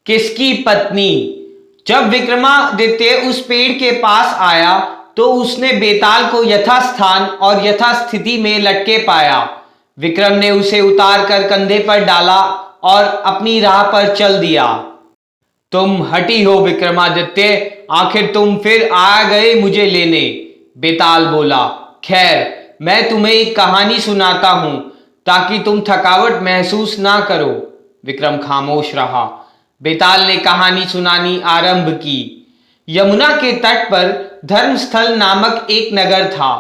किसकी पत्नी? जब विक्रमादित्य उस पेड़ के पास आया तो उसने बेताल को यथास्थान और यथास्थिति में लटके पाया। विक्रम ने उसे उतार कर कंधे पर डाला और अपनी राह पर चल दिया। तुम हठी हो विक्रमादित्य, आखिर तुम फिर आ गए मुझे लेने, बेताल बोला। खैर, मैं तुम्हें एक कहानी सुनाता हूं ताकि तुम थकावट महसूस ना करो। विक्रम खामोश रहा। बेताल ने कहानी सुनानी आरंभ की। यमुना के तट पर धर्मस्थल नामक एक नगर था।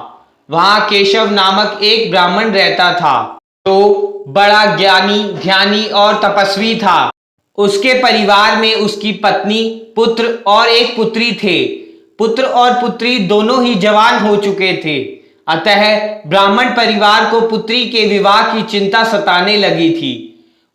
वहां केशव नामक एक ब्राह्मण रहता था जो बड़ा ज्ञानी, ध्यानी और तपस्वी था। उसके परिवार में उसकी पत्नी, पुत्र और एक पुत्री थे। पुत्र और पुत्री दोनों ही जवान हो चुके थे, अतः ब्राह्मण परिवार को पुत्री के विवाह की चिंता सताने लगी थी।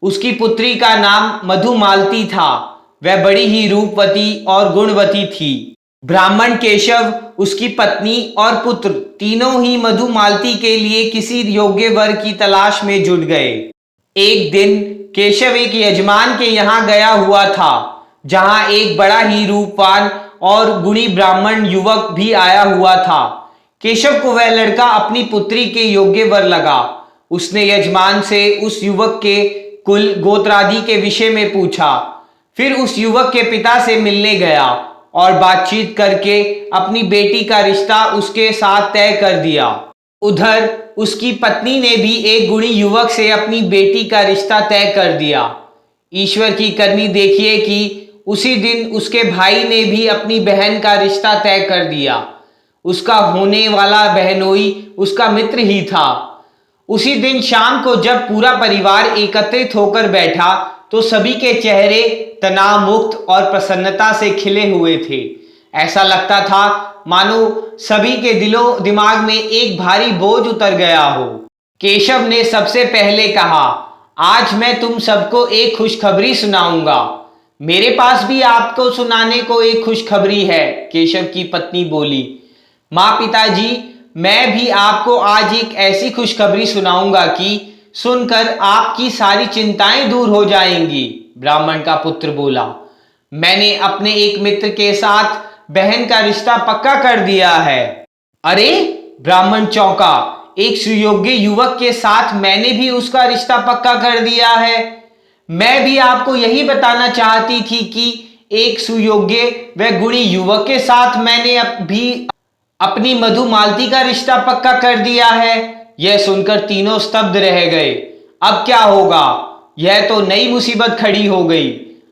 उसकी पुत्री का नाम मधुमालती था। वह बड़ी ही रूपवती और गुणवती थी। ब्राह्मण केशव, उसकी पत्नी और पुत्र तीनों ही मधुमालती के लिए किसी योग्य वर की तलाश में जुट गए। एक दिन केशव एक यजमान के यहाँ गया हुआ था, जहां एक बड़ा ही रूपवान और गुणी ब्राह्मण युवक भी आया हुआ था। केशव को वह लड़का अपनी पुत्री के योग्य वर लगा। उसने यजमान से उस युवक के कुल गोत्रादि के विषय में पूछा। फिर उस युवक के पिता से मिलने गया और बातचीत करके अपनी बेटी का रिश्ता उसके साथ तय कर दिया। उधर उसकी पत्नी ने भी एक गुणी युवक से अपनी बेटी का रिश्ता तय कर दिया। ईश्वर की करनी देखिए कि उसी दिन उसके भाई ने भी अपनी बहन का रिश्ता तय कर दिया। उसका होने वाला बहनोई उसका मित्र ही था। उसी दिन शाम को जब पूरा परिवार एकत्रित होकर बैठा तो सभी के चेहरे तनाव मुक्त और प्रसन्नता से खिले हुए थे। ऐसा लगता था मानो सभी के दिलो दिमाग में एक भारी बोझ उतर गया हो। केशव ने सबसे पहले कहा, आज मैं तुम सबको एक खुशखबरी सुनाऊंगा। मेरे पास भी आपको सुनाने को एक खुशखबरी है, केशव की पत्नी बोली। माँ पिताजी, मैं भी आपको आज एक ऐसी खुशखबरी सुनाऊंगा कि सुनकर आपकी सारी चिंताएं दूर हो जाएंगी, ब्राह्मण का पुत्र बोला। मैंने अपने एक मित्र के साथ बहन का रिश्ता पक्का कर दिया है। अरे, ब्राह्मण चौंका। एक सुयोग्य युवक के साथ मैंने भी उसका रिश्ता पक्का कर दिया है। मैं भी आपको यही बताना चाहती थी कि एक सुयोग्य व गुणी युवक के साथ मैंने भी अपनी मधुमालती का रिश्ता पक्का कर दिया है। यह सुनकर तीनों स्तब्ध रह गए। अब क्या होगा? यह तो नई मुसीबत खड़ी हो गई।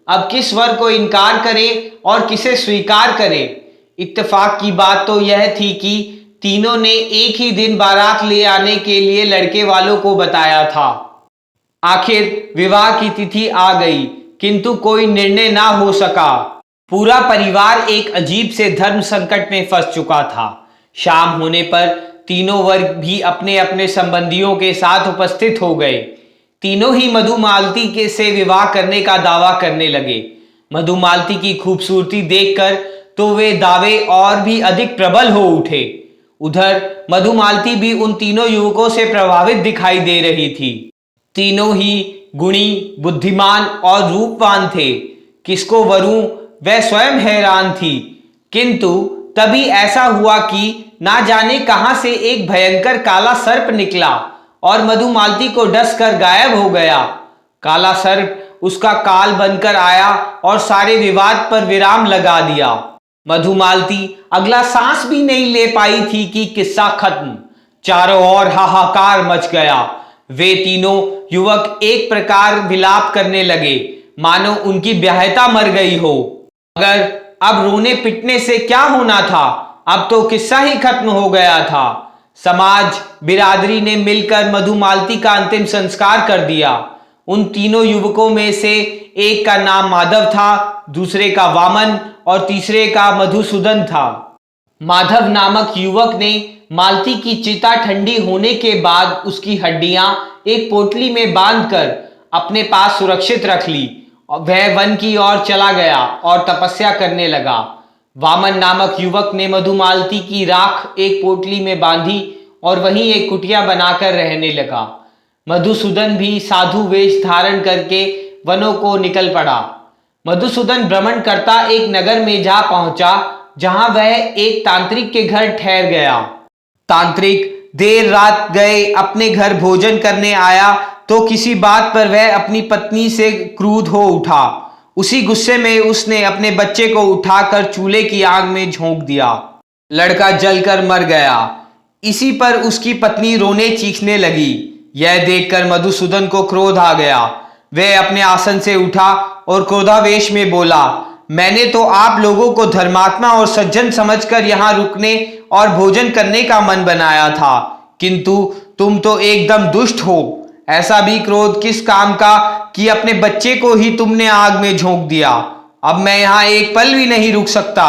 अब किस वर को इनकार करें और किसे स्वीकार करें? इत्तेफाक की बात तो यह थी कि तीनों ने एक ही दिन बारात ले आने के लिए लड़के वालों को बताया था। आखिर विवाह की तिथि आ गई, किंतु कोई निर्णय ना हो सका। पूरा परिवार एक अजीब से धर्म संकट में फंस चुका था। शाम होने पर तीनों वर्ग भी अपने अपने संबंधियों के साथ उपस्थित हो गए। तीनों ही मधुमालती के से विवाह करने का दावा करने लगे। मधुमालती की खूबसूरती देखकर तो वे दावे और भी अधिक प्रबल हो उठे। उधर मधुमालती भी उन तीनों युवकों से प्रभावित दिखाई दे रही थी। तीनों ही गुणी, बुद्धिमान और रूपवान थे। किसको वरूं वह स्वयं हैरान थी। किंतु तभी ऐसा हुआ कि ना जाने कहां से एक भयंकर काला सर्प निकला और मधुमालती को डस कर गायब हो गया। काला सर्प उसका काल बनकर आया और सारे विवाद पर विराम लगा दिया। मधुमालती अगला सांस भी नहीं ले पाई थी कि किस्सा खत्म। चारों ओर हाहाकार मच गया। वे तीनों युवक एक प्रकार विलाप करने लगे, मानो उनकी ब्याहता मर गई हो। मगर अब रोने पिटने से क्या होना था? अब तो किस्सा ही खत्म हो गया था। समाज बिरादरी ने मिलकर मधुमालती का अंतिम संस्कार कर दिया। उन तीनों युवकों में से एक का नाम माधव था, दूसरे का वामन और तीसरे का मधुसूदन था। माधव नामक युवक ने मालती की चिता ठंडी होने के बाद उसकी हड्डियां एक पोटली में बांधकर अपने पास सुरक्षित रख ली। वह वन की ओर चला गया और तपस्या करने लगा। वामन नामक युवक ने मधुमालती की राख एक पोटली में बांधी और वहीं एक कुटिया बनाकर रहने लगा। मधुसूदन भी साधु वेश धारण करके वनों को निकल पड़ा। मधुसूदन भ्रमण करता एक नगर में जा पहुंचा जहां वह एक तांत्रिक के घर ठहर गया। तांत्रिक देर रात गए अपने घर भोजन करने आया तो किसी बात पर वह अपनी पत्नी से क्रुद्ध हो उठा। उसी गुस्से में उसने अपने बच्चे को उठाकर चूल्हे की आग में झोंक दिया। लड़का जलकर मर गया। इसी पर उसकी पत्नी रोने चीखने लगी। यह देखकर मधुसूदन को क्रोध आ गया। वह अपने आसन से उठा और क्रोधावेश में बोला, मैंने तो आप लोगों को धर्मात्मा और सज्जन समझकर यहाँ रुकने और भोजन करने का मन बनाया था, किंतु तुम तो एकदम दुष्ट हो। ऐसा भी क्रोध किस काम का कि अपने बच्चे को ही तुमने आग में झोंक दिया। अब मैं यहाँ एक पल भी नहीं रुक सकता।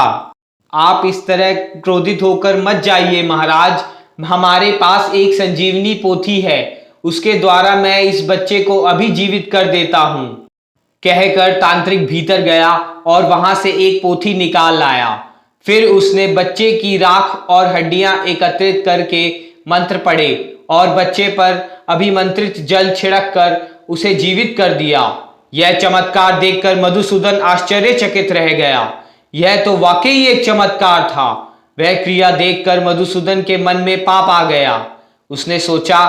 आप इस तरह क्रोधित होकर मत जाइए महाराज, हमारे पास एक संजीवनी पोथी है, उसके द्वारा मैं इस बच्चे को अभी जीवित कर देता हूं। कहकर तांत्रिक भीतर गया और वहां से एक पोथी निकाल लाया। फिर उसने बच्चे की राख और हड्डियां एकत्रित करके मंत्र पढ़े और बच्चे पर अभिमंत्रित जल छिड़क कर उसे जीवित कर दिया। यह चमत्कार देखकर मधुसूदन आश्चर्यचकित रह गया। यह तो वाकई एक चमत्कार था। वह क्रिया देखकर मधुसूदन के मन में पाप आ गया। उसने सोचा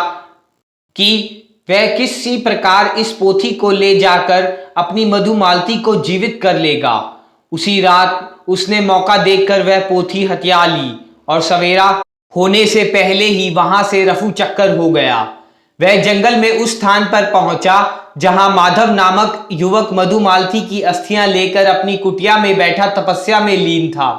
कि वह किसी प्रकार इस पोथी को ले जाकर अपनी मधुमालती को जीवित कर लेगा। उसी रात उसने मौका देखकर वह पोथी हथिया ली और सवेरा होने से पहले ही वहां से रफू चक्कर हो गया। वह जंगल में उस स्थान पर पहुंचा जहां माधव नामक युवक मधुमालती की अस्थियां लेकर अपनी कुटिया में बैठा तपस्या में लीन था।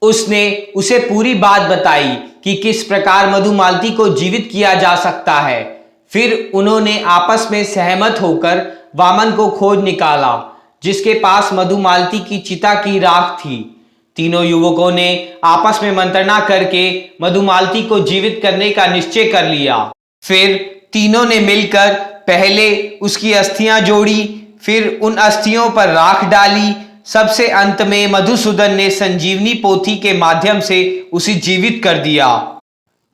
उसने उसे पूरी बात बताई कि किस प्रकार मधुमालती को जीवित किया जा सकता है। फिर उन्होंने आपस में सहमत होकर वामन को खोज निकाला, जिसके पास मधुमालती की चिता की राख थी। तीनों युवकों ने आपस में मंत्रणा करके मधुमालती को जीवित करने का निश्चय कर लिया। फिर तीनों ने मिलकर पहले उसकी अस्थियां जोड़ी, फिर उन अस्थियों पर राख डाली। सबसे अंत में मधुसूदन ने संजीवनी पोथी के माध्यम से उसे जीवित कर दिया।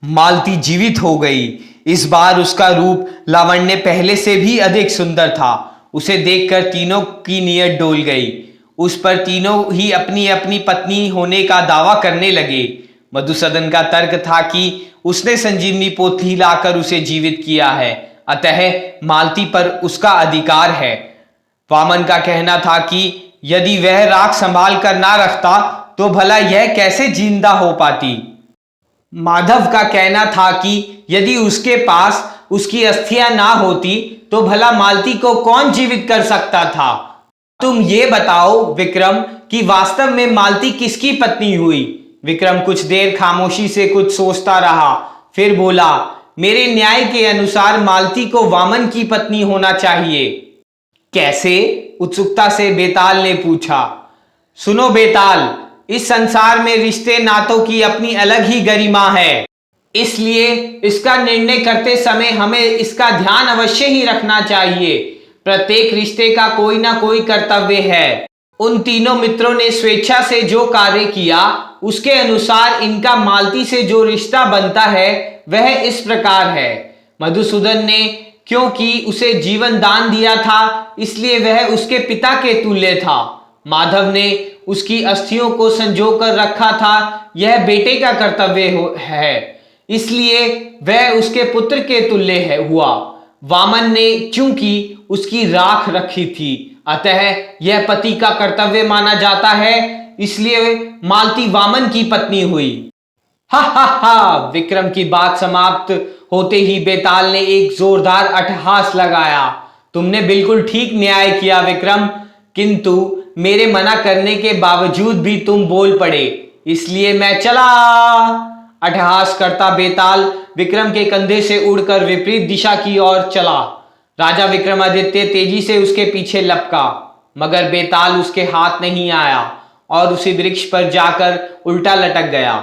मालती जीवित हो गई। इस बार उसका रूप लावण्य पहले से भी अधिक सुंदर था। उसे देखकर तीनों की नीयत डोल गई। उस पर तीनों ही अपनी अपनी पत्नी होने का दावा करने लगे। मधुसूदन का तर्क था कि उसने संजीवनी पोथी लाकर उसे जीवित किया है, अतः मालती पर उसका अधिकार है। वामन का कहना था कि यदि वह राख संभाल कर ना रखता तो भला यह कैसे जिंदा हो पाती। माधव का कहना था कि यदि उसके पास उसकी अस्थियां ना होती तो भला मालती को कौन जीवित कर सकता था। तुम ये बताओ विक्रम कि वास्तव में मालती किसकी पत्नी हुई। विक्रम कुछ देर खामोशी से कुछ सोचता रहा, फिर बोला, मेरे न्याय के अनुसार मालती को वामन की पत्नी होना चाहिए। कैसे? उत्सुकता से बेताल ने पूछा। सुनो बेताल, इस संसार में रिश्ते नातों की अपनी अलग ही गरिमा है, इसलिए इसका निर्णय करते समय हमें इसका ध्यान अवश्य ही रखना चाहिए। प्रत्येक रिश्ते का कोई ना कोई कर्तव्य है। उन तीनों मित्रों ने स्वेच्छा से जो कार्य किया उसके अनुसार इनका मालती से जो रिश्ता बनता है वह इस प्रकार है। मधुसूदन ने क्योंकि उसे जीवन दान दिया था इसलिए वह उसके पिता के तुल्य था। माधव ने उसकी अस्थियों को संजोकर रखा था, यह बेटे का कर्तव्य है, इसलिए वह उसके पुत्र के तुल्य हुआ। वामन ने चूंकि उसकी राख रखी थी अतः यह पति का कर्तव्य माना जाता है, इसलिए मालती वामन की पत्नी हुई। हा हा हा। विक्रम की बात समाप्त होते ही बेताल ने एक जोरदार अट्टहास लगाया। तुमने बिल्कुल ठीक न्याय किया विक्रम, किंतु मेरे मना करने के बावजूद भी तुम बोल पड़े, इसलिए मैं चला। अट्टहास करता बेताल विक्रम के कंधे से उड़कर विपरीत दिशा की ओर चला। राजा विक्रमादित्य तेजी से उसके पीछे लपका, मगर बेताल उसके हाथ नहीं आया और उसी वृक्ष पर जाकर उल्टा लटक गया।